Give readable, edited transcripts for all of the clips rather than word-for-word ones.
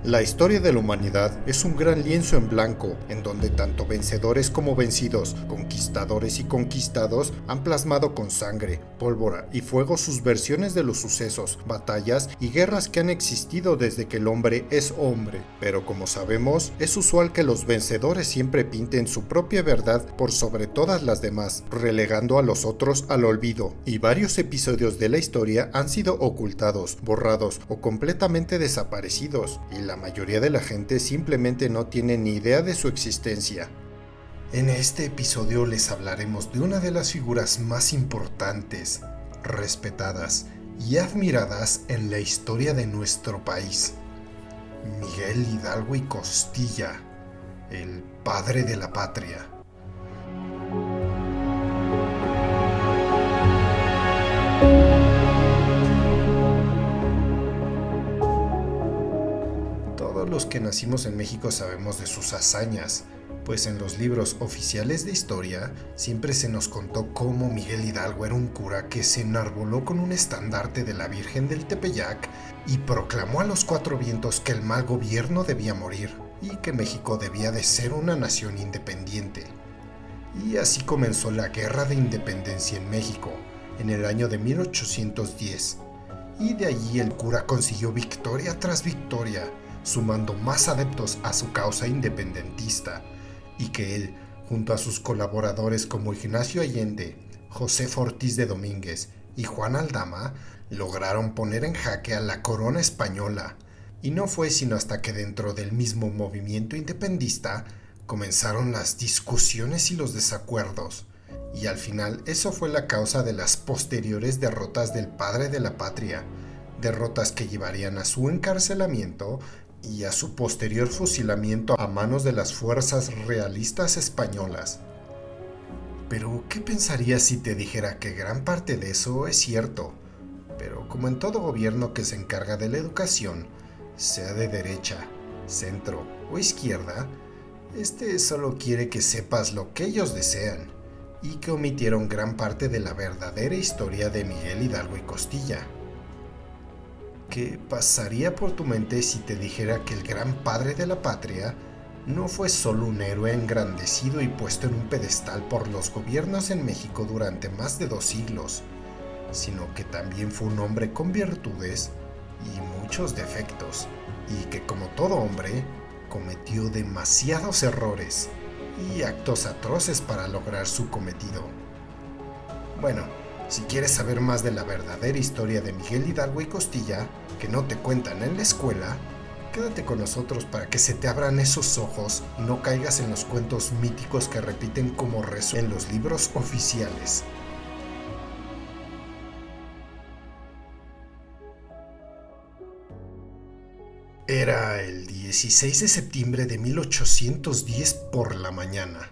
La historia de la humanidad es un gran lienzo en blanco, en donde tanto vencedores como vencidos, conquistadores y conquistados han plasmado con sangre, pólvora y fuego sus versiones de los sucesos, batallas y guerras que han existido desde que el hombre es hombre. Pero como sabemos, es usual que los vencedores siempre pinten su propia verdad por sobre todas las demás, relegando a los otros al olvido, y varios episodios de la historia han sido ocultados, borrados o completamente desaparecidos, y la mayoría de la gente simplemente no tiene ni idea de su existencia. En este episodio les hablaremos de una de las figuras más importantes, respetadas y admiradas en la historia de nuestro país, Miguel Hidalgo y Costilla, el padre de la patria. Los que nacimos en México sabemos de sus hazañas, pues en los libros oficiales de historia siempre se nos contó cómo Miguel Hidalgo era un cura que se enarboló con un estandarte de la Virgen del Tepeyac y proclamó a los cuatro vientos que el mal gobierno debía morir y que México debía de ser una nación independiente. Y así comenzó la Guerra de Independencia en México, en el año de 1810, y de allí el cura consiguió victoria tras victoria, sumando más adeptos a su causa independentista, y que él, junto a sus colaboradores como Ignacio Allende, José Ortiz de Domínguez y Juan Aldama, lograron poner en jaque a la corona española. Y no fue sino hasta que dentro del mismo movimiento independentista comenzaron las discusiones y los desacuerdos, y al final eso fue la causa de las posteriores derrotas del padre de la patria, derrotas que llevarían a su encarcelamiento y a su posterior fusilamiento a manos de las fuerzas realistas españolas. Pero, ¿qué pensarías si te dijera que gran parte de eso es cierto? Pero como en todo gobierno que se encarga de la educación, sea de derecha, centro o izquierda, este solo quiere que sepas lo que ellos desean, y que omitieron gran parte de la verdadera historia de Miguel Hidalgo y Costilla. ¿Qué pasaría por tu mente si te dijera que el gran padre de la patria no fue solo un héroe engrandecido y puesto en un pedestal por los gobiernos en México durante más de 2 siglos, sino que también fue un hombre con virtudes y muchos defectos, y que como todo hombre, cometió demasiados errores y actos atroces para lograr su cometido? Bueno, si quieres saber más de la verdadera historia de Miguel Hidalgo y Costilla, que no te cuentan en la escuela, quédate con nosotros para que se te abran esos ojos y no caigas en los cuentos míticos que repiten como rezo en los libros oficiales. Era el 16 de septiembre de 1810 por la mañana.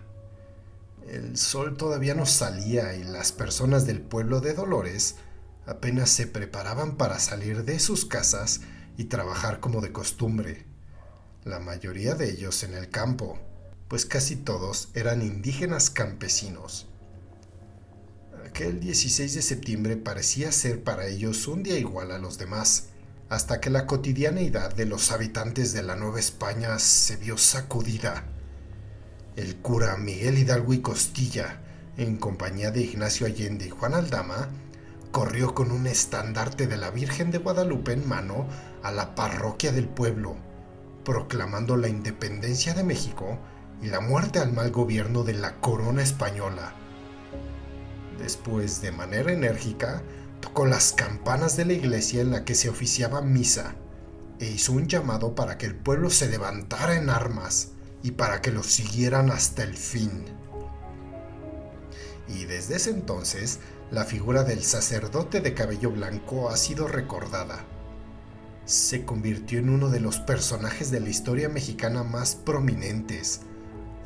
El sol todavía no salía y las personas del pueblo de Dolores apenas se preparaban para salir de sus casas y trabajar como de costumbre. La mayoría de ellos en el campo, pues casi todos eran indígenas campesinos. Aquel 16 de septiembre parecía ser para ellos un día igual a los demás, hasta que la cotidianeidad de los habitantes de la Nueva España se vio sacudida. El cura Miguel Hidalgo y Costilla, en compañía de Ignacio Allende y Juan Aldama, corrió con un estandarte de la Virgen de Guadalupe en mano a la parroquia del pueblo, proclamando la independencia de México y la muerte al mal gobierno de la corona española. Después, de manera enérgica, tocó las campanas de la iglesia en la que se oficiaba misa e hizo un llamado para que el pueblo se levantara en armas y para que lo siguieran hasta el fin. Y desde ese entonces, la figura del sacerdote de cabello blanco ha sido recordada. Se convirtió en uno de los personajes de la historia mexicana más prominentes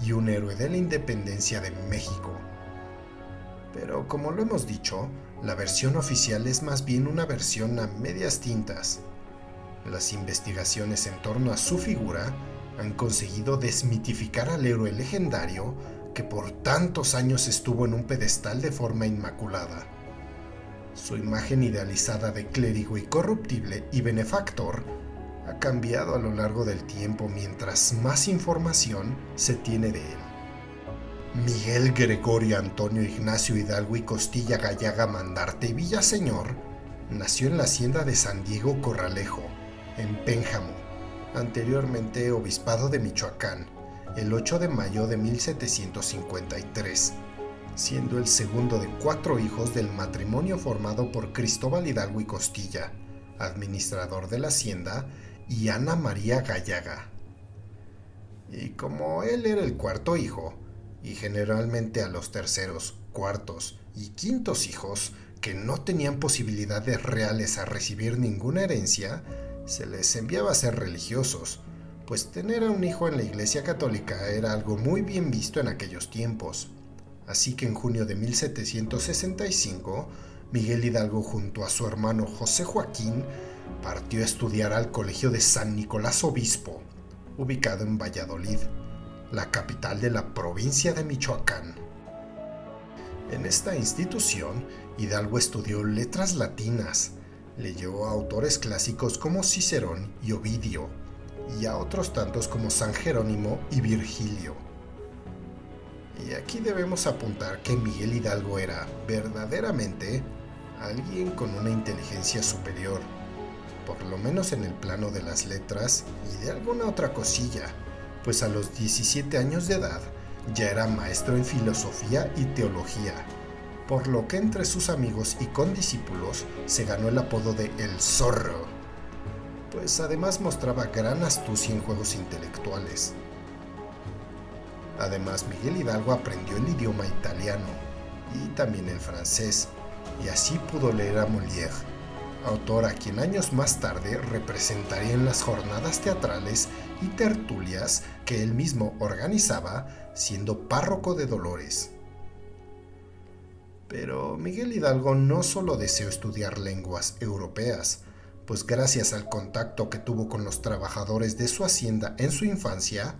y un héroe de la independencia de México. Pero como lo hemos dicho, la versión oficial es más bien una versión a medias tintas. Las investigaciones en torno a su figura han conseguido desmitificar al héroe legendario que por tantos años estuvo en un pedestal de forma inmaculada. Su imagen idealizada de clérigo incorruptible y benefactor ha cambiado a lo largo del tiempo mientras más información se tiene de él. Miguel Gregorio Antonio Ignacio Hidalgo y Costilla Gallaga Mandarte y Villaseñor nació en la hacienda de San Diego Corralejo, en Pénjamo, anteriormente Obispado de Michoacán, el 8 de mayo de 1753, siendo el segundo de 4 hijos del matrimonio formado por Cristóbal Hidalgo y Costilla, administrador de la hacienda, y Ana María Gallaga. Y como él era el cuarto hijo, y generalmente a los terceros, cuartos y quintos hijos, que no tenían posibilidades reales a recibir ninguna herencia, se les enviaba a ser religiosos, pues tener a un hijo en la Iglesia Católica era algo muy bien visto en aquellos tiempos. Así que en junio de 1765, Miguel Hidalgo junto a su hermano José Joaquín partió a estudiar al Colegio de San Nicolás Obispo, ubicado en Valladolid, la capital de la provincia de Michoacán. En esta institución, Hidalgo estudió letras latinas, leyó a autores clásicos como Cicerón y Ovidio, y a otros tantos como San Jerónimo y Virgilio. Y aquí debemos apuntar que Miguel Hidalgo era, verdaderamente, alguien con una inteligencia superior, por lo menos en el plano de las letras y de alguna otra cosilla, pues a los 17 años de edad ya era maestro en filosofía y teología, por lo que entre sus amigos y condiscípulos se ganó el apodo de El Zorro, pues además mostraba gran astucia en juegos intelectuales. Además, Miguel Hidalgo aprendió el idioma italiano y también el francés, y así pudo leer a Molière, autor a quien años más tarde representaría en las jornadas teatrales y tertulias que él mismo organizaba, siendo párroco de Dolores. Pero Miguel Hidalgo no solo deseó estudiar lenguas europeas, pues gracias al contacto que tuvo con los trabajadores de su hacienda en su infancia,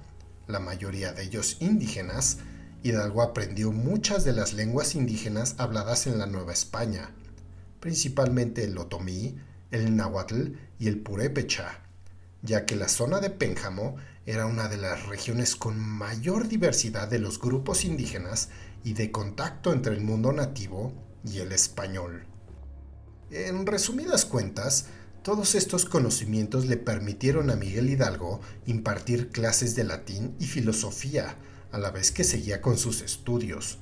la mayoría de ellos indígenas, Hidalgo aprendió muchas de las lenguas indígenas habladas en la Nueva España, principalmente el otomí, el náhuatl y el purépecha, ya que la zona de Pénjamo era una de las regiones con mayor diversidad de los grupos indígenas y de contacto entre el mundo nativo y el español. En resumidas cuentas, todos estos conocimientos le permitieron a Miguel Hidalgo impartir clases de latín y filosofía, a la vez que seguía con sus estudios,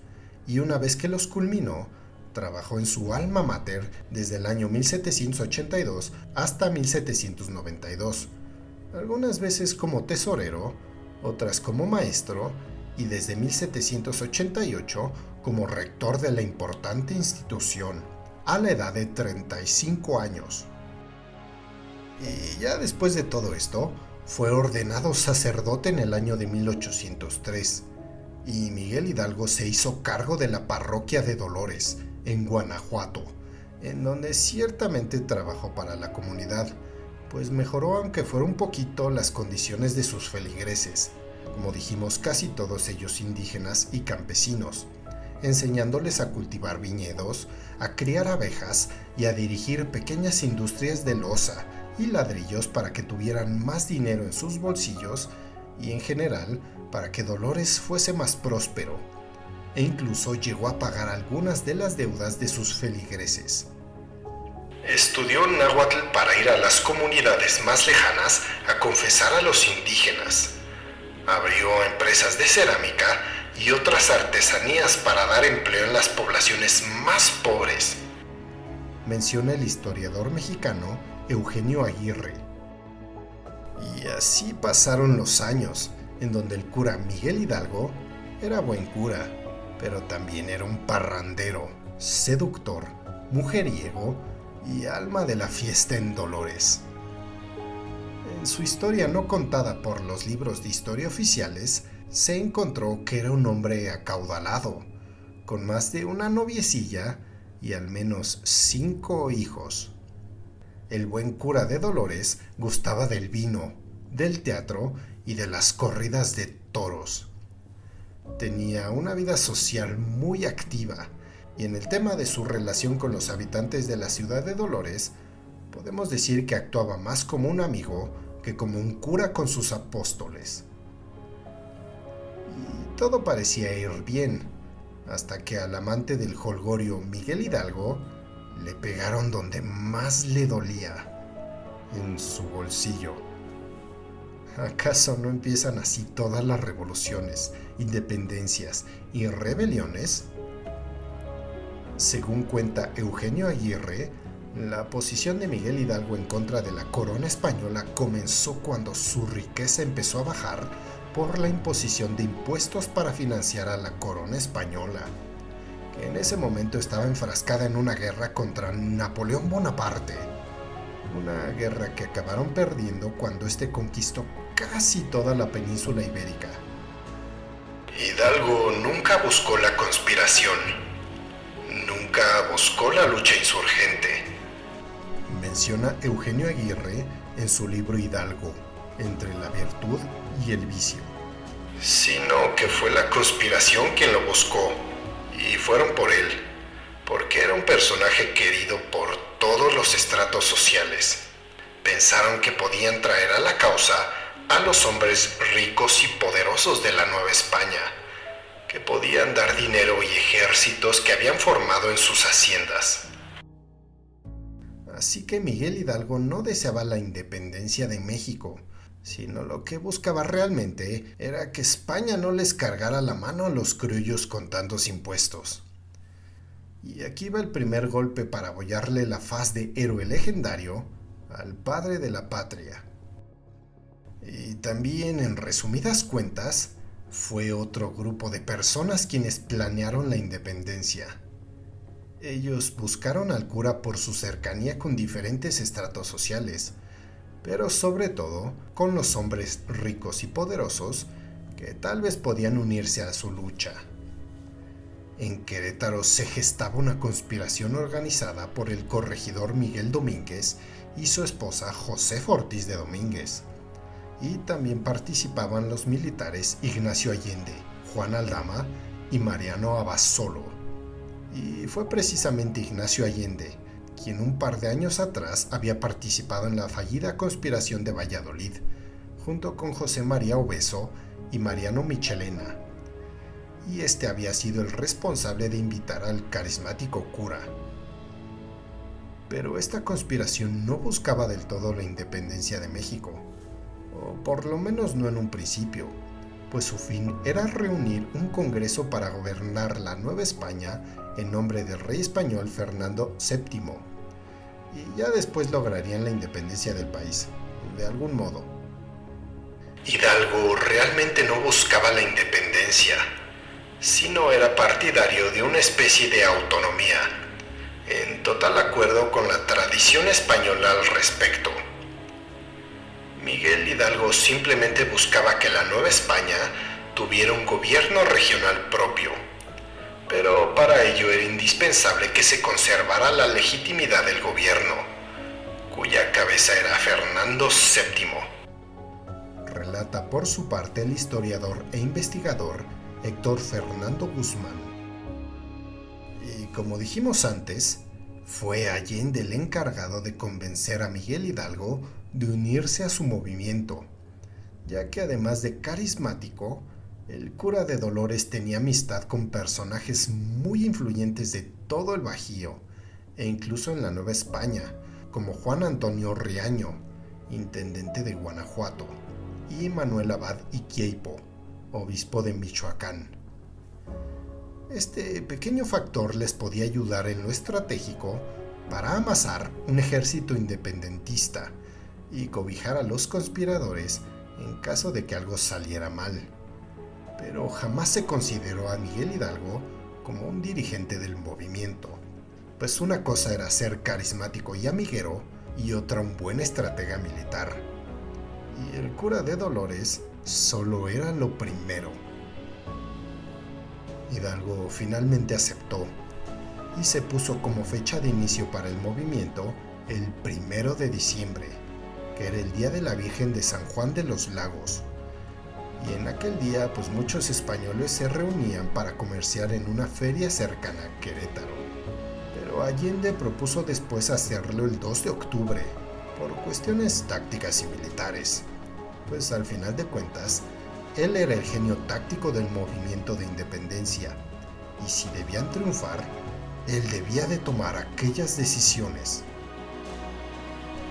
y una vez que los culminó, trabajó en su alma mater desde el año 1782 hasta 1792, algunas veces como tesorero, otras como maestro, y desde 1788 como rector de la importante institución, a la edad de 35 años. Y ya después de todo esto, fue ordenado sacerdote en el año de 1803, y Miguel Hidalgo se hizo cargo de la parroquia de Dolores, en Guanajuato, en donde ciertamente trabajó para la comunidad, pues mejoró aunque fuera un poquito las condiciones de sus feligreses, como dijimos casi todos ellos indígenas y campesinos, enseñándoles a cultivar viñedos, a criar abejas y a dirigir pequeñas industrias de loza y ladrillos para que tuvieran más dinero en sus bolsillos y en general para que Dolores fuese más próspero, e incluso llegó a pagar algunas de las deudas de sus feligreses. Estudió náhuatl para ir a las comunidades más lejanas a confesar a los indígenas. Abrió empresas de cerámica y otras artesanías para dar empleo en las poblaciones más pobres, menciona el historiador mexicano Eugenio Aguirre. Y así pasaron los años, en donde el cura Miguel Hidalgo era buen cura, pero también era un parrandero, seductor, mujeriego y alma de la fiesta en Dolores. En su historia no contada por los libros de historia oficiales, se encontró que era un hombre acaudalado, con más de una noviecilla y al menos 5 hijos. El buen cura de Dolores gustaba del vino, del teatro y de las corridas de toros. Tenía una vida social muy activa, y en el tema de su relación con los habitantes de la ciudad de Dolores, podemos decir que actuaba más como un amigo que como un cura con sus apóstoles. Y todo parecía ir bien, hasta que al amante del jolgorio Miguel Hidalgo le pegaron donde más le dolía, en su bolsillo. ¿Acaso no empiezan así todas las revoluciones, independencias y rebeliones? Según cuenta Eugenio Aguirre, la posición de Miguel Hidalgo en contra de la corona española comenzó cuando su riqueza empezó a bajar por la imposición de impuestos para financiar a la corona española, que en ese momento estaba enfrascada en una guerra contra Napoleón Bonaparte, una guerra que acabaron perdiendo cuando este conquistó casi toda la península ibérica. Hidalgo nunca buscó la conspiración, nunca buscó la lucha insurgente, menciona Eugenio Aguirre en su libro Hidalgo, entre la virtud y el vicio. Sino que fue la conspiración quien lo buscó, y fueron por él, porque era un personaje querido por todos los estratos sociales. Pensaron que podían traer a la causa a los hombres ricos y poderosos de la Nueva España, que podían dar dinero y ejércitos que habían formado en sus haciendas. Así que Miguel Hidalgo no deseaba la independencia de México, sino lo que buscaba realmente era que España no les cargara la mano a los criollos con tantos impuestos. Y aquí va el primer golpe para abollarle la faz de héroe legendario al padre de la patria. Y también, en resumidas cuentas, fue otro grupo de personas quienes planearon la independencia. Ellos buscaron al cura por su cercanía con diferentes estratos sociales, pero sobre todo con los hombres ricos y poderosos que tal vez podían unirse a su lucha. En Querétaro se gestaba una conspiración organizada por el corregidor Miguel Domínguez y su esposa Josefa Ortiz de Domínguez. Y también participaban los militares Ignacio Allende, Juan Aldama y Mariano Abasolo. Y fue precisamente Ignacio Allende quien un par de años atrás había participado en la fallida conspiración de Valladolid, junto con José María Obeso y Mariano Michelena. Y este había sido el responsable de invitar al carismático cura. Pero esta conspiración no buscaba del todo la independencia de México, o por lo menos no en un principio, pues su fin era reunir un congreso para gobernar la Nueva España en nombre del rey español Fernando VII, y ya después lograrían la independencia del país, de algún modo. Hidalgo realmente no buscaba la independencia, sino era partidario de una especie de autonomía, en total acuerdo con la tradición española al respecto. Miguel Hidalgo simplemente buscaba que la Nueva España tuviera un gobierno regional propio, pero para ello era indispensable que se conservara la legitimidad del gobierno, cuya cabeza era Fernando VII. Relata por su parte el historiador e investigador Héctor Fernando Guzmán. Y como dijimos antes, fue Allende el encargado de convencer a Miguel Hidalgo de unirse a su movimiento, ya que además de carismático, el cura de Dolores tenía amistad con personajes muy influyentes de todo el Bajío, e incluso en la Nueva España, como Juan Antonio Riaño, intendente de Guanajuato, y Manuel Abad Iquieipo, obispo de Michoacán. Este pequeño factor les podía ayudar en lo estratégico para amasar un ejército independentista y cobijar a los conspiradores en caso de que algo saliera mal. Pero jamás se consideró a Miguel Hidalgo como un dirigente del movimiento, pues una cosa era ser carismático y amiguero y otra un buen estratega militar. Y el cura de Dolores solo era lo primero. Hidalgo finalmente aceptó y se puso como fecha de inicio para el movimiento el 1 de diciembre, que era el día de la Virgen de San Juan de los Lagos. Y en aquel día pues muchos españoles se reunían para comerciar en una feria cercana a Querétaro. Pero Allende propuso después hacerlo el 2 de octubre, por cuestiones tácticas y militares, pues al final de cuentas, él era el genio táctico del movimiento de independencia, y si debían triunfar, él debía de tomar aquellas decisiones.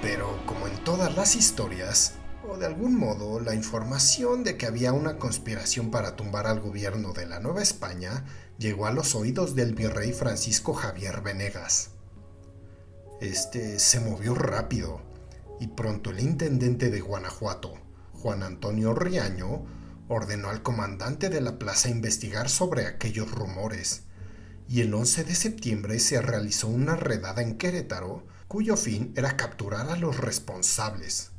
Pero como en todas las historias, o de algún modo, la información de que había una conspiración para tumbar al gobierno de la Nueva España llegó a los oídos del virrey Francisco Javier Venegas. Este se movió rápido, y pronto el intendente de Guanajuato, Juan Antonio Riaño, ordenó al comandante de la plaza investigar sobre aquellos rumores, y el 11 de septiembre se realizó una redada en Querétaro, cuyo fin era capturar a los responsables.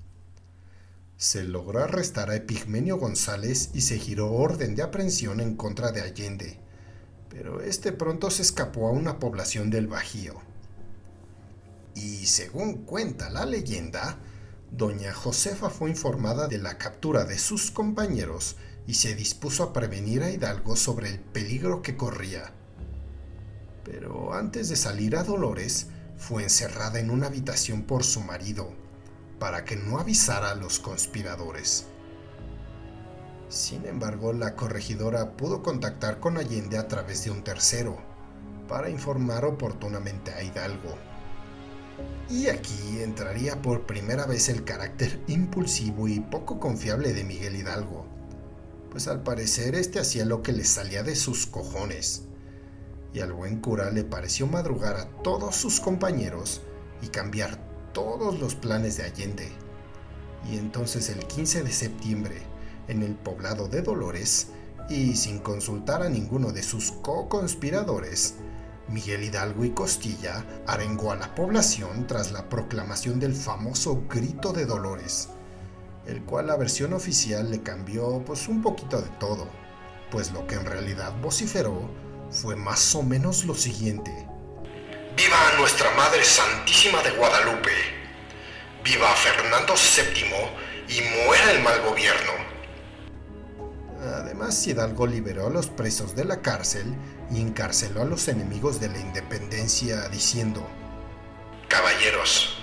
Se logró arrestar a Epigmenio González y se giró orden de aprehensión en contra de Allende, pero este pronto se escapó a una población del Bajío. Y según cuenta la leyenda, doña Josefa fue informada de la captura de sus compañeros y se dispuso a prevenir a Hidalgo sobre el peligro que corría. Pero antes de salir a Dolores, fue encerrada en una habitación por su marido, para que no avisara a los conspiradores. Sin embargo, la corregidora pudo contactar con Allende a través de un tercero, para informar oportunamente a Hidalgo. Y aquí entraría por primera vez el carácter impulsivo y poco confiable de Miguel Hidalgo, pues al parecer este hacía lo que le salía de sus cojones, y al buen cura le pareció madrugar a todos sus compañeros y cambiar todos los planes de Allende. Y entonces el 15 de septiembre, en el poblado de Dolores, y sin consultar a ninguno de sus co-conspiradores, Miguel Hidalgo y Costilla arengó a la población tras la proclamación del famoso Grito de Dolores, el cual la versión oficial le cambió un poquito de todo, pues lo que en realidad vociferó fue más o menos lo siguiente: ¡Viva Nuestra Madre Santísima de Guadalupe! ¡Viva Fernando VII y muera el mal gobierno! Además, Hidalgo liberó a los presos de la cárcel y encarceló a los enemigos de la independencia diciendo: Caballeros,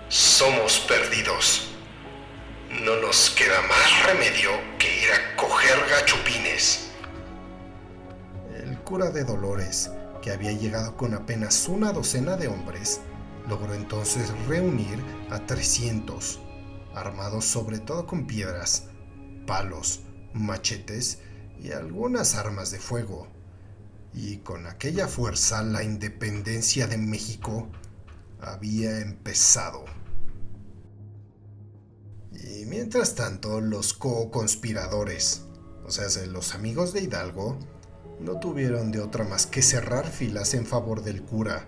somos perdidos. No nos queda más remedio que ir a coger gachupines. El cura de Dolores, que había llegado con apenas una docena de hombres, logró entonces reunir a 300, armados sobre todo con piedras, palos, machetes y algunas armas de fuego. Y con aquella fuerza la independencia de México había empezado. Y mientras tanto, los co-conspiradores, o sea, los amigos de Hidalgo, no tuvieron de otra más que cerrar filas en favor del cura,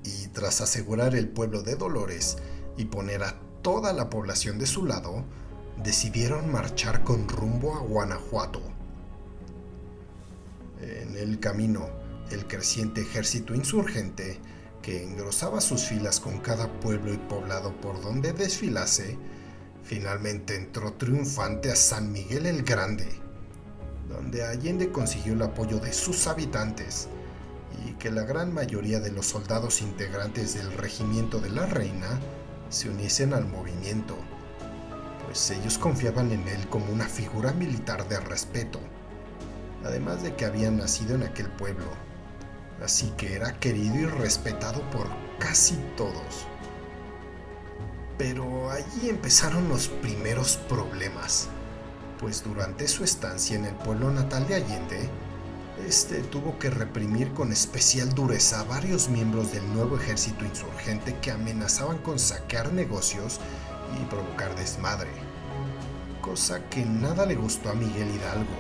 y tras asegurar el pueblo de Dolores y poner a toda la población de su lado, decidieron marchar con rumbo a Guanajuato. En el camino, el creciente ejército insurgente, que engrosaba sus filas con cada pueblo y poblado por donde desfilase, finalmente entró triunfante a San Miguel el Grande, donde Allende consiguió el apoyo de sus habitantes y que la gran mayoría de los soldados integrantes del regimiento de la reina se uniesen al movimiento, pues ellos confiaban en él como una figura militar de respeto, además de que había nacido en aquel pueblo, así que era querido y respetado por casi todos. Pero allí empezaron los primeros problemas, pues durante su estancia en el pueblo natal de Allende, tuvo que reprimir con especial dureza a varios miembros del nuevo ejército insurgente que amenazaban con saquear negocios y provocar desmadre, cosa que nada le gustó a Miguel Hidalgo,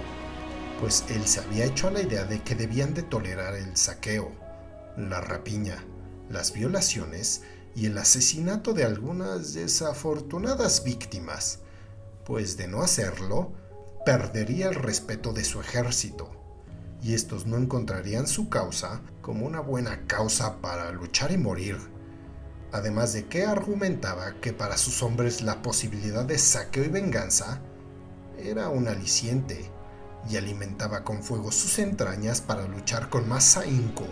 pues él se había hecho a la idea de que debían de tolerar el saqueo, la rapiña, las violaciones y el asesinato de algunas desafortunadas víctimas, pues de no hacerlo, perdería el respeto de su ejército, y estos no encontrarían su causa como una buena causa para luchar y morir. Además de que argumentaba que para sus hombres la posibilidad de saqueo y venganza era un aliciente, y alimentaba con fuego sus entrañas para luchar con más ahínco.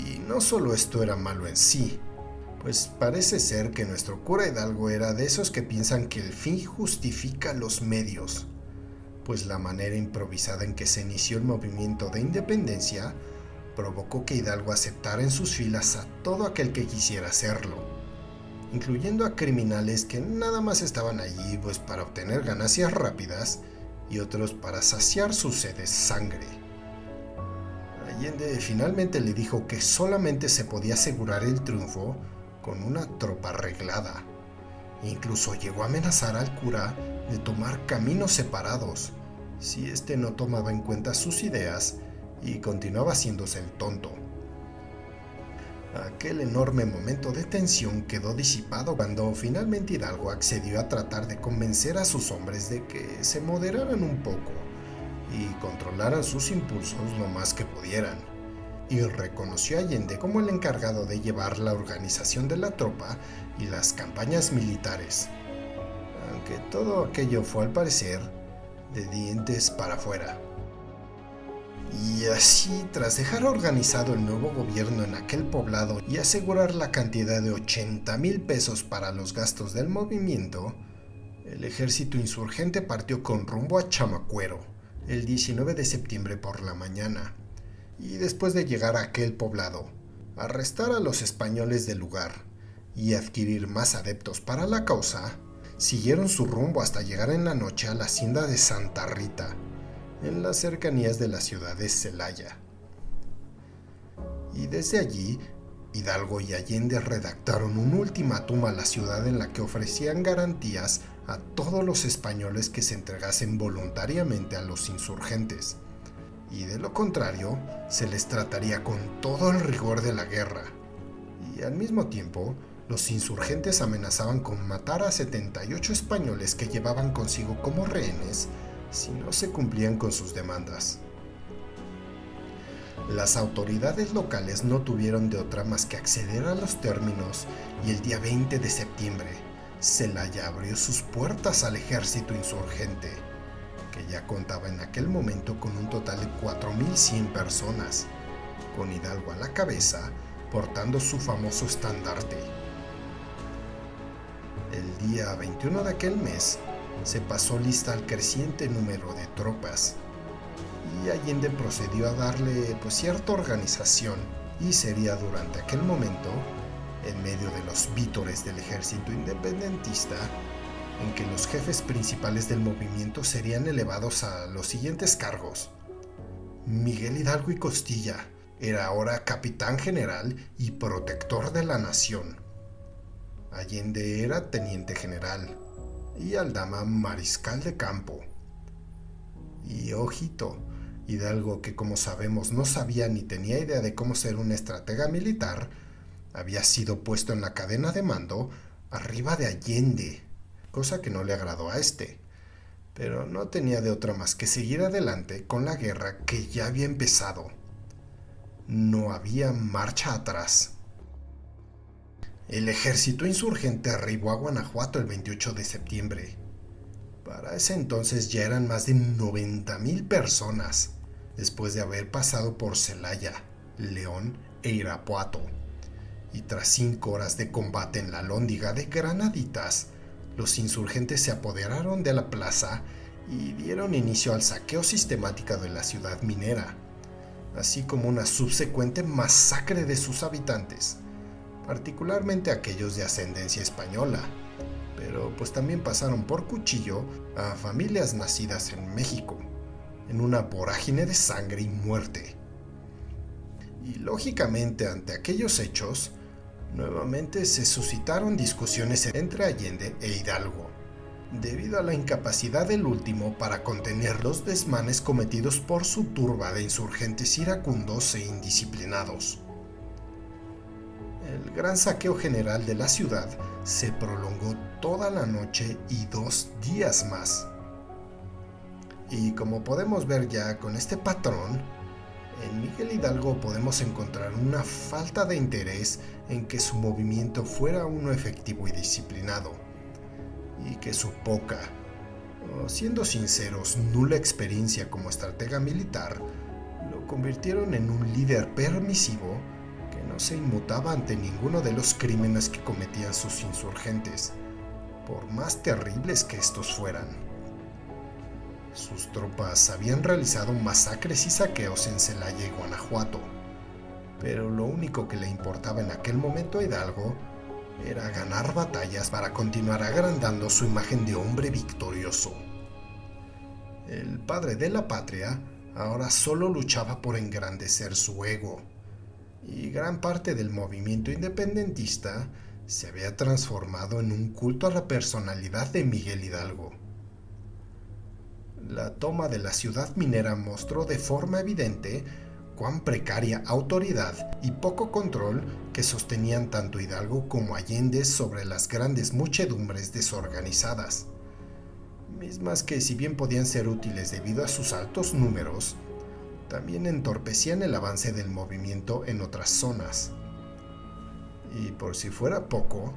Y no solo esto era malo en sí, Pues parece ser que nuestro cura Hidalgo era de esos que piensan que el fin justifica los medios, pues la manera improvisada en que se inició el movimiento de independencia provocó que Hidalgo aceptara en sus filas a todo aquel que quisiera hacerlo, incluyendo a criminales que nada más estaban allí pues para obtener ganancias rápidas y otros para saciar su sed de sangre. Allende finalmente le dijo que solamente se podía asegurar el triunfo con una tropa arreglada. Incluso llegó a amenazar al cura de tomar caminos separados si éste no tomaba en cuenta sus ideas y continuaba haciéndose el tonto. Aquel enorme momento de tensión quedó disipado cuando finalmente Hidalgo accedió a tratar de convencer a sus hombres de que se moderaran un poco y controlaran sus impulsos lo más que pudieran, y reconoció a Allende como el encargado de llevar la organización de la tropa y las campañas militares, aunque todo aquello fue al parecer de dientes para afuera. Y así, tras dejar organizado el nuevo gobierno en aquel poblado y asegurar la cantidad de 80,000 pesos para los gastos del movimiento, el ejército insurgente partió con rumbo a Chamacuero el 19 de septiembre por la mañana, y después de llegar a aquel poblado, arrestar a los españoles del lugar y adquirir más adeptos para la causa, siguieron su rumbo hasta llegar en la noche a la hacienda de Santa Rita, en las cercanías de la ciudad de Celaya. Y desde allí, Hidalgo y Allende redactaron un ultimátum a la ciudad en la que ofrecían garantías a todos los españoles que se entregasen voluntariamente a los insurgentes, y de lo contrario, se les trataría con todo el rigor de la guerra. Y al mismo tiempo, los insurgentes amenazaban con matar a 78 españoles que llevaban consigo como rehenes si no se cumplían con sus demandas. Las autoridades locales no tuvieron de otra más que acceder a los términos, y el día 20 de septiembre, Celaya abrió sus puertas al ejército insurgente, que ya contaba en aquel momento con un total de 4,100 personas, con Hidalgo a la cabeza, portando su famoso estandarte. El día 21 de aquel mes, se pasó lista al creciente número de tropas, y Allende procedió a darle cierta organización, y sería durante aquel momento, en medio de los vítores del ejército independentista, en que los jefes principales del movimiento serían elevados a los siguientes cargos. Miguel Hidalgo y Costilla era ahora capitán general y protector de la nación. Allende era teniente general y Aldama mariscal de campo. Y ojito, Hidalgo, que como sabemos no sabía ni tenía idea de cómo ser un estratega militar, había sido puesto en la cadena de mando arriba de Allende, cosa que no le agradó a este, pero no tenía de otra más que seguir adelante con la guerra que ya había empezado. No había marcha atrás. El ejército insurgente arribó a Guanajuato el 28 de septiembre. Para ese entonces ya eran más de 90,000 personas, después de haber pasado por Celaya, León e Irapuato. Y tras 5 horas de combate en la lóndiga de Granaditas, los insurgentes se apoderaron de la plaza y dieron inicio al saqueo sistemático de la ciudad minera, así como una subsecuente masacre de sus habitantes, particularmente aquellos de ascendencia española, pero también pasaron por cuchillo a familias nacidas en México, en una vorágine de sangre y muerte. Y lógicamente, ante aquellos hechos, nuevamente se suscitaron discusiones entre Allende e Hidalgo, debido a la incapacidad del último para contener los desmanes cometidos por su turba de insurgentes iracundos e indisciplinados. El gran saqueo general de la ciudad se prolongó toda la noche y 2 días más. Y como podemos ver ya con este patrón, en Miguel Hidalgo podemos encontrar una falta de interés en que su movimiento fuera uno efectivo y disciplinado, y que su poca, o siendo sinceros, nula experiencia como estratega militar, lo convirtieron en un líder permisivo que no se inmutaba ante ninguno de los crímenes que cometían sus insurgentes, por más terribles que estos fueran. Sus tropas habían realizado masacres y saqueos en Celaya y Guanajuato, pero lo único que le importaba en aquel momento a Hidalgo era ganar batallas para continuar agrandando su imagen de hombre victorioso. El padre de la patria ahora solo luchaba por engrandecer su ego, y gran parte del movimiento independentista se había transformado en un culto a la personalidad de Miguel Hidalgo. La toma de la ciudad minera mostró de forma evidente cuán precaria autoridad y poco control que sostenían tanto Hidalgo como Allende sobre las grandes muchedumbres desorganizadas, mismas que, si bien podían ser útiles debido a sus altos números, también entorpecían el avance del movimiento en otras zonas. Y por si fuera poco,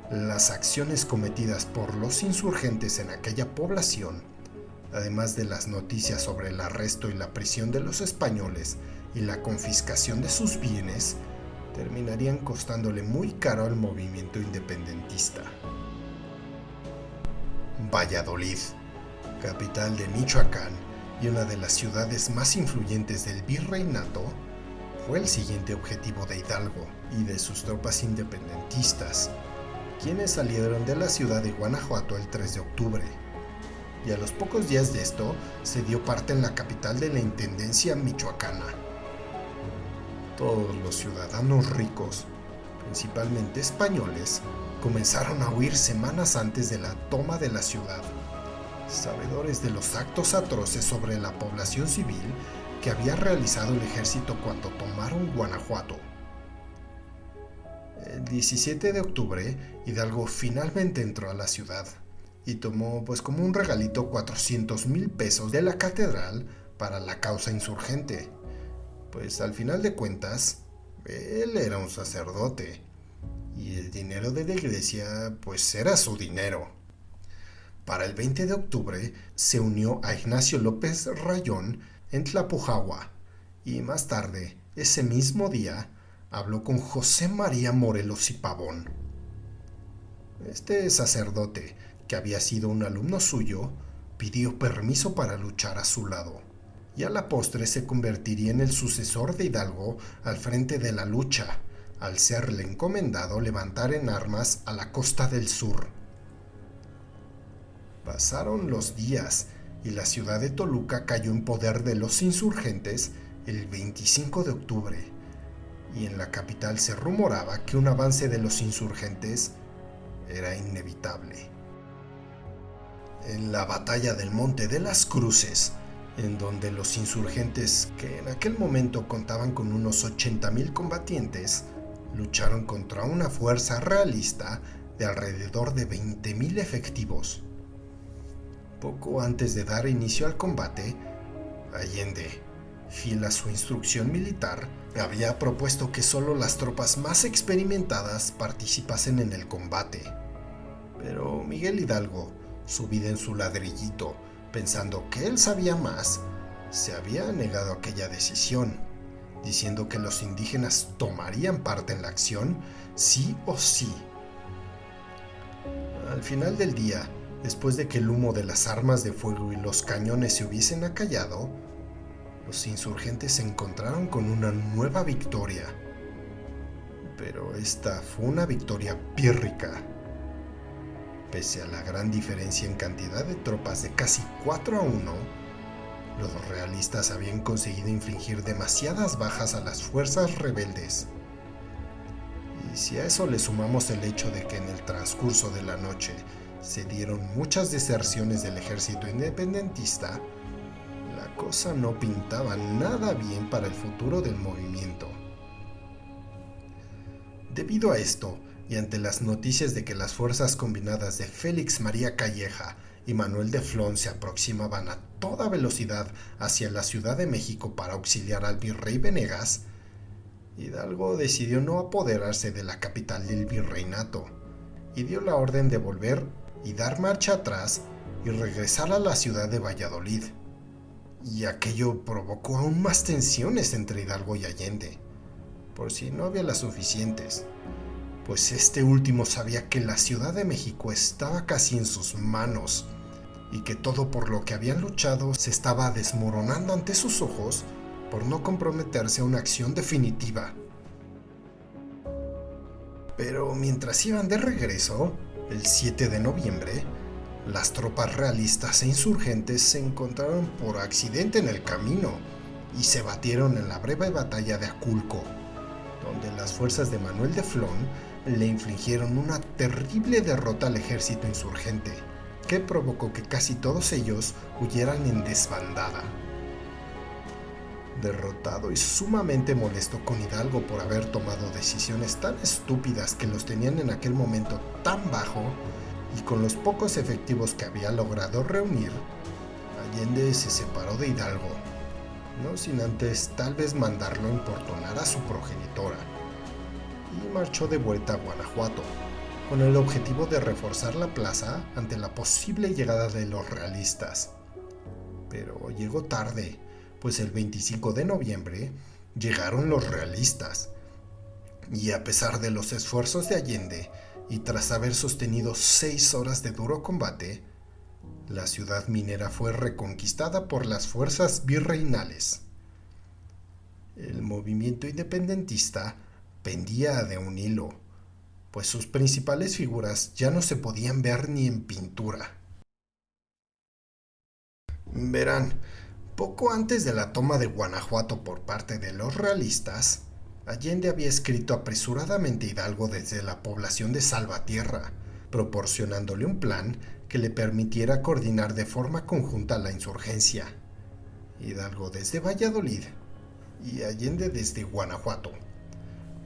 las acciones cometidas por los insurgentes en aquella población, además de las noticias sobre el arresto y la prisión de los españoles y la confiscación de sus bienes, terminarían costándole muy caro al movimiento independentista. Valladolid, capital de Michoacán y una de las ciudades más influyentes del virreinato, fue el siguiente objetivo de Hidalgo y de sus tropas independentistas, quienes salieron de la ciudad de Guanajuato el 3 de octubre. Y a los pocos días de esto se dio parte en la capital de la intendencia michoacana. Todos los ciudadanos ricos, principalmente españoles, comenzaron a huir semanas antes de la toma de la ciudad, sabedores de los actos atroces sobre la población civil que había realizado el ejército cuando tomaron Guanajuato. El 17 de octubre, Hidalgo finalmente entró a la ciudad y tomó como un regalito 400,000 pesos de la catedral para la causa insurgente, pues al final de cuentas, él era un sacerdote y el dinero de la iglesia era su dinero. Para el 20 de octubre se unió a Ignacio López Rayón en Tlapujahua y más tarde, ese mismo día, habló con José María Morelos y Pavón. Este sacerdote, que había sido un alumno suyo, pidió permiso para luchar a su lado, y a la postre se convertiría en el sucesor de Hidalgo al frente de la lucha, al serle encomendado levantar en armas a la costa del sur. Pasaron los días y la ciudad de Toluca cayó en poder de los insurgentes el 25 de octubre, y en la capital se rumoraba que un avance de los insurgentes era inevitable. En la batalla del Monte de las Cruces, en donde los insurgentes, que en aquel momento contaban con unos 80,000 combatientes, lucharon contra una fuerza realista de alrededor de 20,000 efectivos. Poco antes de dar inicio al combate, Allende, fiel a su instrucción militar, había propuesto que solo las tropas más experimentadas participasen en el combate. Pero Miguel Hidalgo, subido en su ladrillito, pensando que él sabía más, se había negado a aquella decisión, diciendo que los indígenas tomarían parte en la acción sí o sí. Al final del día, después de que el humo de las armas de fuego y los cañones se hubiesen acallado, los insurgentes se encontraron con una nueva victoria. Pero esta fue una victoria pírrica. Pese a la gran diferencia en cantidad de tropas de casi 4-1, los realistas habían conseguido infligir demasiadas bajas a las fuerzas rebeldes. Y si a eso le sumamos el hecho de que en el transcurso de la noche se dieron muchas deserciones del ejército independentista, la cosa no pintaba nada bien para el futuro del movimiento. Debido a esto, y ante las noticias de que las fuerzas combinadas de Félix María Calleja y Manuel de Flon se aproximaban a toda velocidad hacia la Ciudad de México para auxiliar al virrey Venegas, Hidalgo decidió no apoderarse de la capital del virreinato y dio la orden de volver y dar marcha atrás y regresar a la ciudad de Valladolid. Y aquello provocó aún más tensiones entre Hidalgo y Allende, por si no había las suficientes, pues este último sabía que la Ciudad de México estaba casi en sus manos y que todo por lo que habían luchado se estaba desmoronando ante sus ojos por no comprometerse a una acción definitiva. Pero mientras iban de regreso, el 7 de noviembre, las tropas realistas e insurgentes se encontraron por accidente en el camino y se batieron en la breve batalla de Aculco, donde las fuerzas de Manuel de Flon le infligieron una terrible derrota al ejército insurgente, que provocó que casi todos ellos huyeran en desbandada. Derrotado y sumamente molesto con Hidalgo por haber tomado decisiones tan estúpidas que los tenían en aquel momento tan bajo, y con los pocos efectivos que había logrado reunir, Allende se separó de Hidalgo, no sin antes tal vez mandarlo a importunar a su progenitora, y marchó de vuelta a Guanajuato, con el objetivo de reforzar la plaza ante la posible llegada de los realistas. Pero llegó tarde, pues el 25 de noviembre llegaron los realistas, y a pesar de los esfuerzos de Allende, y tras haber sostenido 6 horas de duro combate, la ciudad minera fue reconquistada por las fuerzas virreinales. El movimiento independentista pendía de un hilo, pues sus principales figuras ya no se podían ver ni en pintura. Verán, poco antes de la toma de Guanajuato por parte de los realistas, Allende había escrito apresuradamente a Hidalgo desde la población de Salvatierra, proporcionándole un plan que le permitiera coordinar de forma conjunta la insurgencia. Hidalgo desde Valladolid y Allende desde Guanajuato,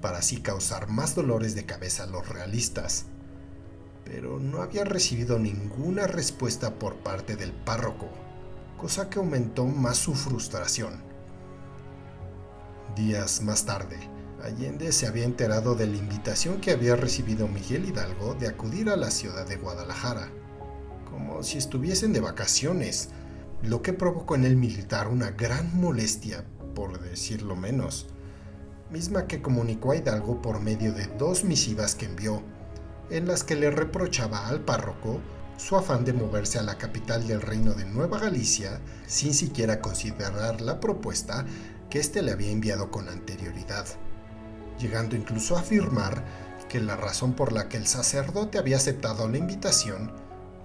para así causar más dolores de cabeza a los realistas. Pero no había recibido ninguna respuesta por parte del párroco, cosa que aumentó más su frustración. Días más tarde, Allende se había enterado de la invitación que había recibido Miguel Hidalgo de acudir a la ciudad de Guadalajara, como si estuviesen de vacaciones, lo que provocó en el militar una gran molestia, por decirlo menos, misma que comunicó a Hidalgo por medio de 2 misivas que envió, en las que le reprochaba al párroco su afán de moverse a la capital del reino de Nueva Galicia sin siquiera considerar la propuesta que éste le había enviado con anterioridad, llegando incluso a afirmar que la razón por la que el sacerdote había aceptado la invitación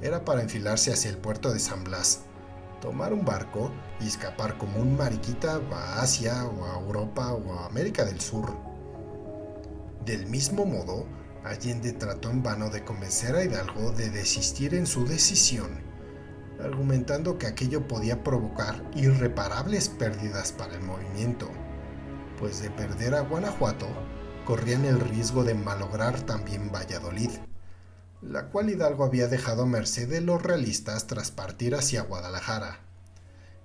era para enfilarse hacia el puerto de San Blas, tomar un barco y escapar como un mariquita a Asia o a Europa o a América del Sur. Del mismo modo, Allende trató en vano de convencer a Hidalgo de desistir en su decisión, argumentando que aquello podía provocar irreparables pérdidas para el movimiento, pues de perder a Guanajuato, corrían el riesgo de malograr también Valladolid, la cual Hidalgo había dejado a merced de los realistas tras partir hacia Guadalajara.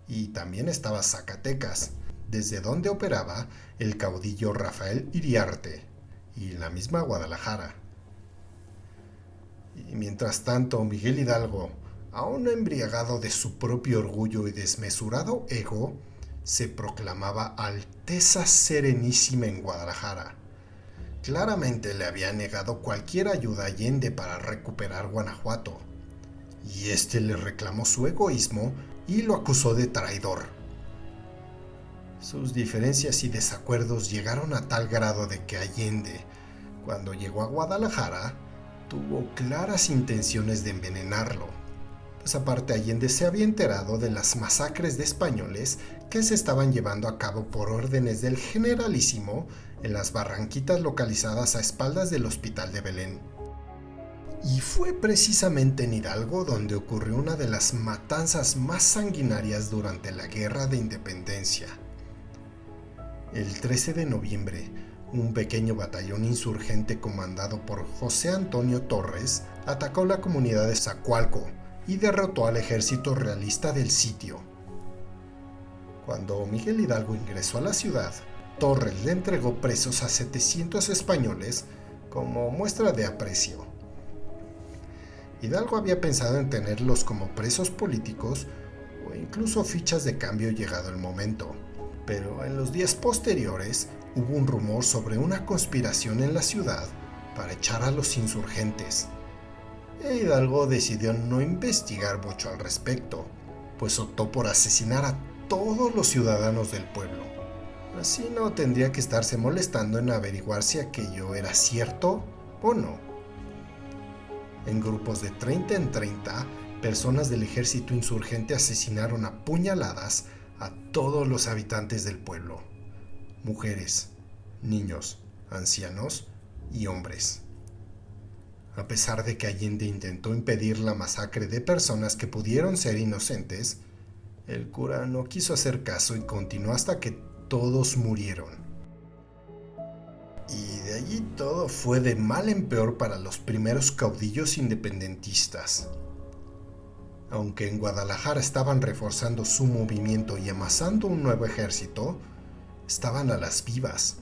Y también estaba Zacatecas, desde donde operaba el caudillo Rafael Iriarte, y la misma Guadalajara. Y mientras tanto, Miguel Hidalgo, aún embriagado de su propio orgullo y desmesurado ego, se proclamaba Alteza Serenísima en Guadalajara. Claramente le había negado cualquier ayuda a Allende para recuperar Guanajuato, y este le reclamó su egoísmo y lo acusó de traidor. Sus diferencias y desacuerdos llegaron a tal grado de que Allende, cuando llegó a Guadalajara, tuvo claras intenciones de envenenarlo. Pues aparte, Allende se había enterado de las masacres de españoles que se estaban llevando a cabo por órdenes del generalísimo en las barranquitas localizadas a espaldas del Hospital de Belén. Y fue precisamente en Hidalgo donde ocurrió una de las matanzas más sanguinarias durante la Guerra de Independencia. El 13 de noviembre, un pequeño batallón insurgente comandado por José Antonio Torres atacó la comunidad de Zacualco y derrotó al ejército realista del sitio. Cuando Miguel Hidalgo ingresó a la ciudad, Torres le entregó presos a 700 españoles como muestra de aprecio. Hidalgo había pensado en tenerlos como presos políticos o incluso fichas de cambio llegado el momento, Pero en los días posteriores hubo un rumor sobre una conspiración en la ciudad para echar a los insurgentes. Hidalgo decidió no investigar mucho al respecto, pues optó por asesinar a todos los ciudadanos del pueblo. Así no tendría que estarse molestando en averiguar si aquello era cierto o no. En grupos de 30 en 30, personas del ejército insurgente asesinaron a puñaladas a todos los habitantes del pueblo: mujeres, niños, ancianos y hombres. A pesar de que Allende intentó impedir la masacre de personas que pudieron ser inocentes, el cura no quiso hacer caso y continuó hasta que todos murieron. Y de allí todo fue de mal en peor para los primeros caudillos independentistas. Aunque en Guadalajara estaban reforzando su movimiento y amasando un nuevo ejército, estaban a las vivas,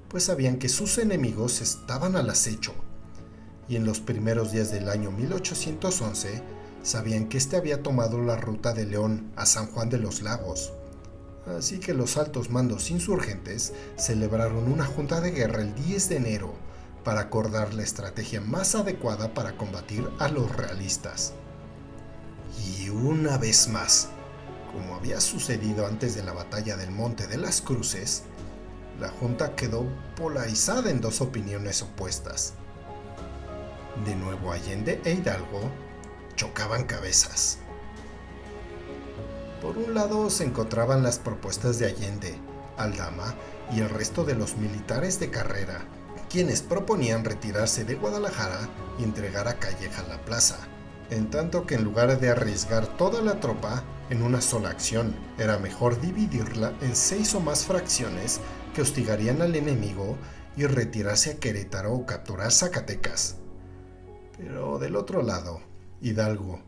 pues sabían que sus enemigos estaban al acecho. Y en los primeros días del año 1811 sabían que este había tomado la ruta de León a San Juan de los Lagos. Así que los altos mandos insurgentes celebraron una junta de guerra el 10 de enero para acordar la estrategia más adecuada para combatir a los realistas. Y una vez más, como había sucedido antes de la batalla del Monte de las Cruces, la junta quedó polarizada en dos opiniones opuestas. De nuevo Allende e Hidalgo chocaban cabezas. Por un lado se encontraban las propuestas de Allende, Aldama y el resto de los militares de carrera, quienes proponían retirarse de Guadalajara y entregar a Calleja la plaza, en tanto que en lugar de arriesgar toda la tropa en una sola acción, era mejor dividirla en 6 o más fracciones que hostigarían al enemigo y retirarse a Querétaro o capturar Zacatecas. Pero del otro lado, Hidalgo,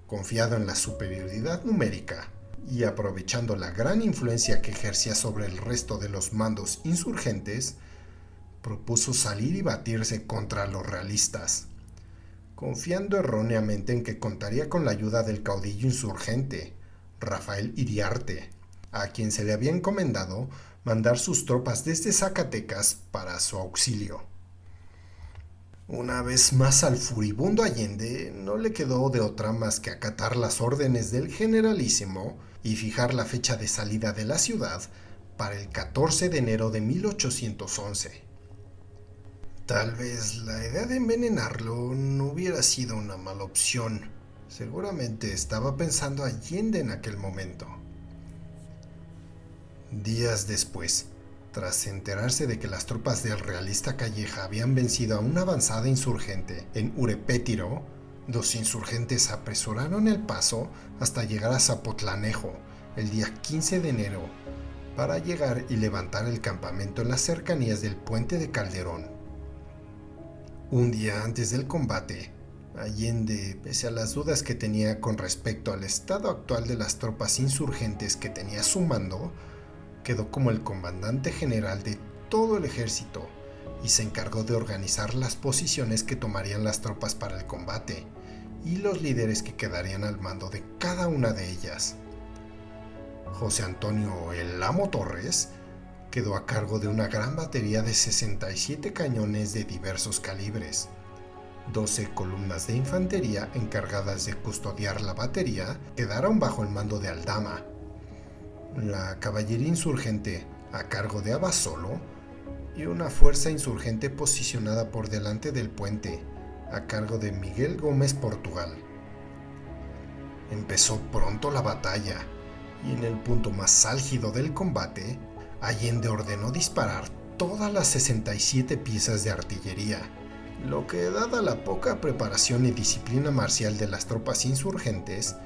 confiado en la superioridad numérica y aprovechando la gran influencia que ejercía sobre el resto de los mandos insurgentes, propuso salir y batirse contra los realistas, confiando erróneamente en que contaría con la ayuda del caudillo insurgente, Rafael Iriarte, a quien se le había encomendado mandar sus tropas desde Zacatecas para su auxilio. Una vez más al furibundo Allende no le quedó de otra más que acatar las órdenes del generalísimo y fijar la fecha de salida de la ciudad para el 14 de enero de 1811. Tal vez la idea de envenenarlo no hubiera sido una mala opción. Seguramente estaba pensando Allende en aquel momento. Días después, tras enterarse de que las tropas del realista Calleja habían vencido a una avanzada insurgente en Urepétiro, los insurgentes apresuraron el paso hasta llegar a Zapotlanejo el día 15 de enero para llegar y levantar el campamento en las cercanías del puente de Calderón. Un día antes del combate, Allende, pese a las dudas que tenía con respecto al estado actual de las tropas insurgentes que tenía a su mando, quedó como el comandante general de todo el ejército y se encargó de organizar las posiciones que tomarían las tropas para el combate y los líderes que quedarían al mando de cada una de ellas. José Antonio "El Amo" Torres quedó a cargo de una gran batería de 67 cañones de diversos calibres, 12 columnas de infantería encargadas de custodiar la batería quedaron bajo el mando de Aldama, la caballería insurgente a cargo de Abasolo y una fuerza insurgente posicionada por delante del puente a cargo de Miguel Gómez Portugal. Empezó pronto la batalla y en el punto más álgido del combate, Allende ordenó disparar todas las 67 piezas de artillería, lo que, dada la poca preparación y disciplina marcial de las tropas insurgentes,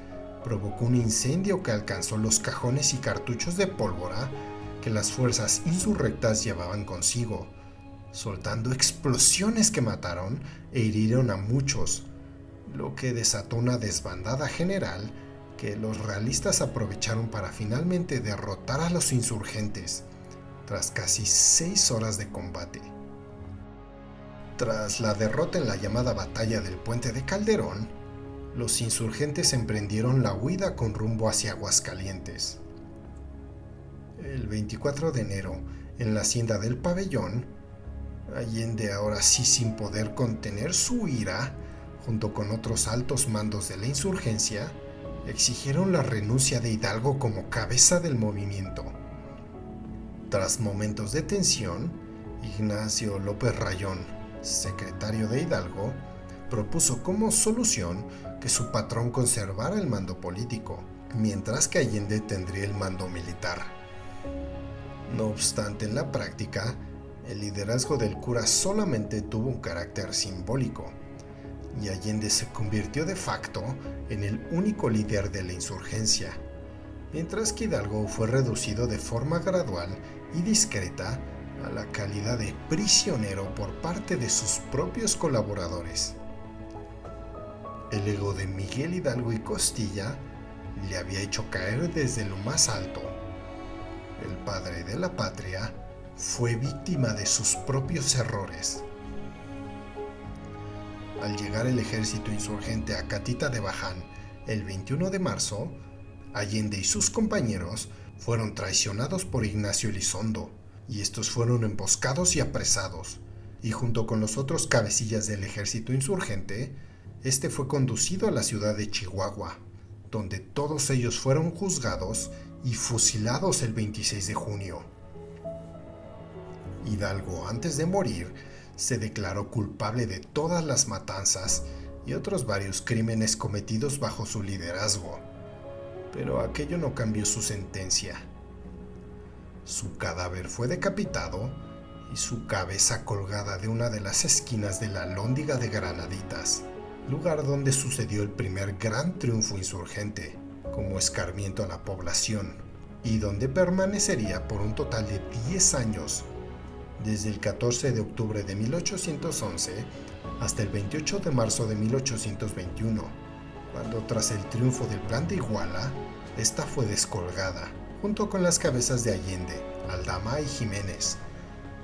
provocó un incendio que alcanzó los cajones y cartuchos de pólvora que las fuerzas insurrectas llevaban consigo, soltando explosiones que mataron e hirieron a muchos, lo que desató una desbandada general que los realistas aprovecharon para finalmente derrotar a los insurgentes, tras casi 6 horas de combate. Tras la derrota en la llamada Batalla del Puente de Calderón, los insurgentes emprendieron la huida con rumbo hacia Aguascalientes. El 24 de enero, en la hacienda del Pabellón, Allende, ahora sí sin poder contener su ira, junto con otros altos mandos de la insurgencia, exigieron la renuncia de Hidalgo como cabeza del movimiento. Tras momentos de tensión, Ignacio López Rayón, secretario de Hidalgo, propuso como solución que su patrón conservara el mando político, mientras que Allende tendría el mando militar. No obstante, en la práctica, el liderazgo del cura solamente tuvo un carácter simbólico, y Allende se convirtió de facto en el único líder de la insurgencia, mientras que Hidalgo fue reducido de forma gradual y discreta a la calidad de prisionero por parte de sus propios colaboradores. El ego de Miguel Hidalgo y Costilla le había hecho caer desde lo más alto. El padre de la patria fue víctima de sus propios errores. Al llegar el ejército insurgente a Catita de Baján el 21 de marzo, Allende y sus compañeros fueron traicionados por Ignacio Elizondo, y estos fueron emboscados y apresados, y junto con los otros cabecillas del ejército insurgente, este fue conducido a la ciudad de Chihuahua, donde todos ellos fueron juzgados y fusilados el 26 de junio. Hidalgo, antes de morir, se declaró culpable de todas las matanzas y otros varios crímenes cometidos bajo su liderazgo, pero aquello no cambió su sentencia. Su cadáver fue decapitado y su cabeza colgada de una de las esquinas de la Alhóndiga de Granaditas, lugar donde sucedió el primer gran triunfo insurgente, como escarmiento a la población, y donde permanecería por un total de 10 años, desde el 14 de octubre de 1811 hasta el 28 de marzo de 1821, cuando tras el triunfo del Plan de Iguala, esta fue descolgada, junto con las cabezas de Allende, Aldama y Jiménez,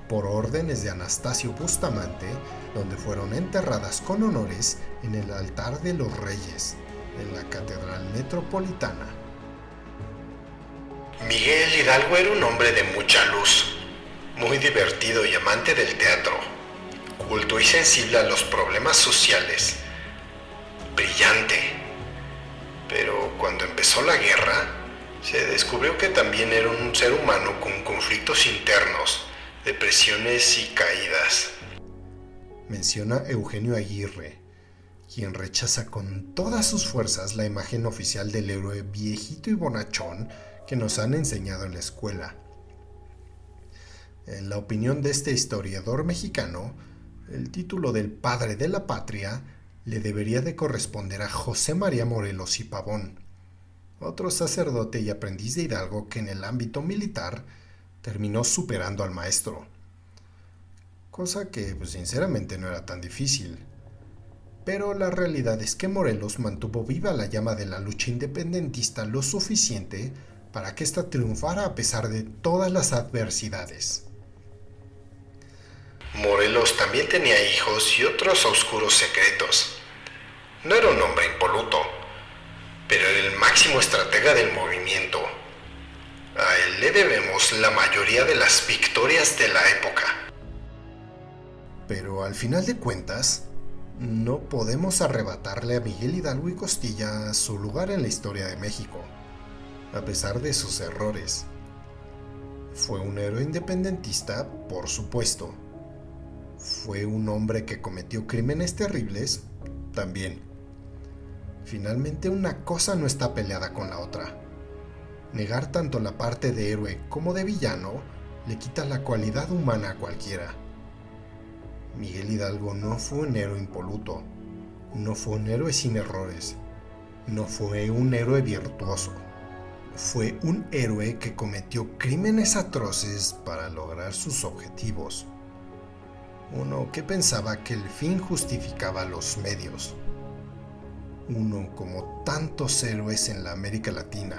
por órdenes de Anastasio Bustamante, donde fueron enterradas con honores en el altar de los Reyes, en la Catedral Metropolitana. Miguel Hidalgo era un hombre de mucha luz, muy divertido y amante del teatro, culto y sensible a los problemas sociales, brillante. Pero cuando empezó la guerra, se descubrió que también era un ser humano con conflictos internos, depresiones y caídas. Menciona Eugenio Aguirre, quien rechaza con todas sus fuerzas la imagen oficial del héroe viejito y bonachón que nos han enseñado en la escuela. En la opinión de este historiador mexicano, el título del padre de la patria le debería de corresponder a José María Morelos y Pavón, otro sacerdote y aprendiz de Hidalgo que en el ámbito militar terminó superando al maestro. Cosa que sinceramente no era tan difícil. Pero la realidad es que Morelos mantuvo viva la llama de la lucha independentista lo suficiente para que ésta triunfara a pesar de todas las adversidades. Morelos también tenía hijos y otros oscuros secretos. No era un hombre impoluto, pero era el máximo estratega del movimiento. A él le debemos la mayoría de las victorias de la época. Pero al final de cuentas, no podemos arrebatarle a Miguel Hidalgo y Costilla su lugar en la historia de México, a pesar de sus errores. Fue un héroe independentista, por supuesto. Fue un hombre que cometió crímenes terribles, también. Finalmente, una cosa no está peleada con la otra. Negar tanto la parte de héroe como de villano le quita la cualidad humana a cualquiera. Miguel Hidalgo no fue un héroe impoluto, no fue un héroe sin errores, no fue un héroe virtuoso. Fue un héroe que cometió crímenes atroces para lograr sus objetivos. Uno que pensaba que el fin justificaba los medios. Uno como tantos héroes en la América Latina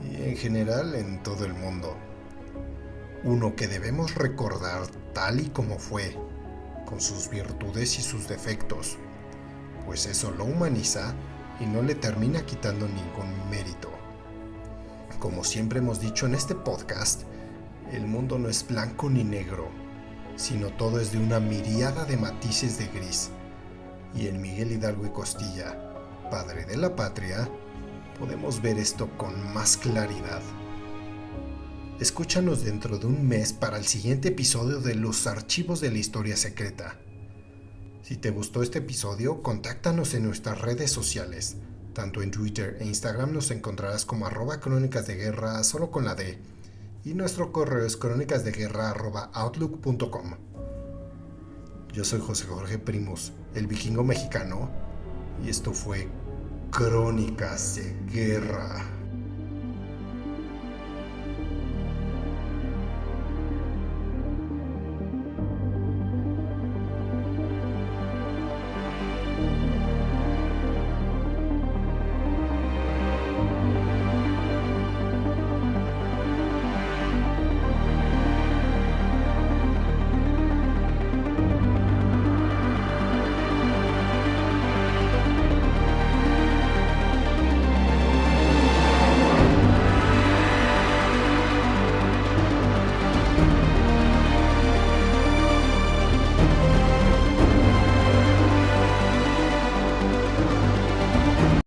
y en general en todo el mundo. Uno que debemos recordar tal y como fue, con sus virtudes y sus defectos, pues eso lo humaniza y no le termina quitando ningún mérito. Como siempre hemos dicho en este podcast, el mundo no es blanco ni negro, sino todo es de una miríada de matices de gris. Y en Miguel Hidalgo y Costilla, padre de la patria, podemos ver esto con más claridad. Escúchanos dentro de un mes para el siguiente episodio de Los Archivos de la Historia Secreta. Si te gustó este episodio, contáctanos en nuestras redes sociales. Tanto en Twitter e Instagram nos encontrarás como @crónicasdeguerra solo con la D. Y nuestro correo es crónicasdeguerra@outlook.com. Yo soy José Jorge Primus, el vikingo mexicano, y esto fue Crónicas de Guerra.